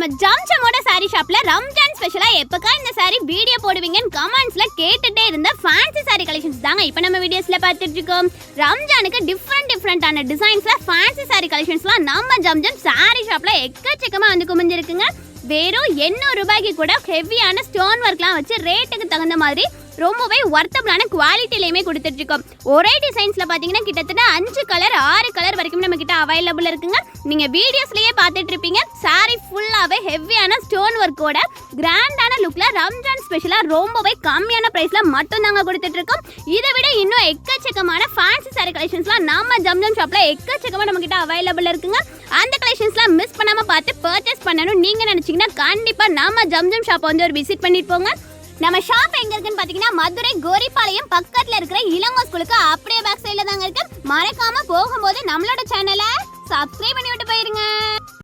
நம்ம ஜம்ஜமோட சாரி ஷாப்ல ரம்ஜான் ஸ்பெஷலா எப்பக்கா இந்த சாரி வீடியோ போடுவீங்கன்னு கமெண்ட்ஸ்ல கேட்டுட்டே இருந்த ஃபேன்சி சாரி கலெக்ஷன்ஸ் தாங்க இப்போ நம்ம வீடியோஸ்ல பார்த்துட்டு இருக்கோம். ரம்ஜானுக்கு டிஃப்ரெண்டான டிசைன்ஸ்ல ஃபேன்சி சாரி கலெக்ஷன்ஸ்லாம் நம்ம ஜம்ஜம் சாரி ஷாப்ல எக்கச்சக்கமா வந்து குமிஞ்சிருக்குங்க. வெறும் 800 ரூபாய்க்கு கூட ஹெவியான ஸ்டோன் ஒர்க்லாம் வச்சு ரேட்டுக்கு தகுந்த மாதிரி ரொம்பவே ஒர்த்தபிளான குவாலிட்டிலையுமே கொடுத்துட்டு இருக்கோம். ஒரே டிசைன்ஸ்ல பாத்தீங்கன்னா கிட்டத்தட்ட 5 கலர் 6 கலர் வரைக்கும் நம்ம கிட்ட அவைலபிள் இருக்குங்க. நீங்க வீடியோஸ்லயே பார்த்துட்டு இருப்பீங்க. சாரி ஃபுல்லாவே ஹெவியான ஸ்டோன் ஒர்க்கோட கிராண்டான லுக்ல ரம்ஜான் ஸ்பெஷலா ரொம்பவே கம்மியான பிரைஸ்ல மட்டும் தாங்க கொடுத்துட்டு இருக்கோம். இதை விட இன்னும் எக்கச்சக்கமான ஃபேன்சி சாரி கலெக்ஷன்ஸ்லாம் நம்ம ஜம்ஜம் ஷாப்ல எக்கச்சக்கமா நம்ம கிட்ட அவைலபிள் இருக்குங்க. அந்த கலெக்ஷன்ஸ்லாம் மிஸ் பண்ணாம பார்த்து பர்ச்சேஸ் பண்ணணும் நீங்க நினைச்சீங்கன்னா கண்டிப்பா நம்ம ஜம்ஜம் ஷாப் வந்து ஒரு விசிட் பண்ணிட்டு போங்க. நம்ம ஷாப் எங்க இருக்குன்னு பாத்தீங்கன்னா மதுரை கோரிப்பாளையம் பக்கத்துல இருக்கிற இளங்கோ ஸ்கூலுக்கு அப்படியே பேக் சைடுல தாங்க இருக்கு. மறக்காம போகும்போது நம்மளோட சேனலை சப்ஸ்கிரைப் பண்ணி விட்டு போயிருங்க.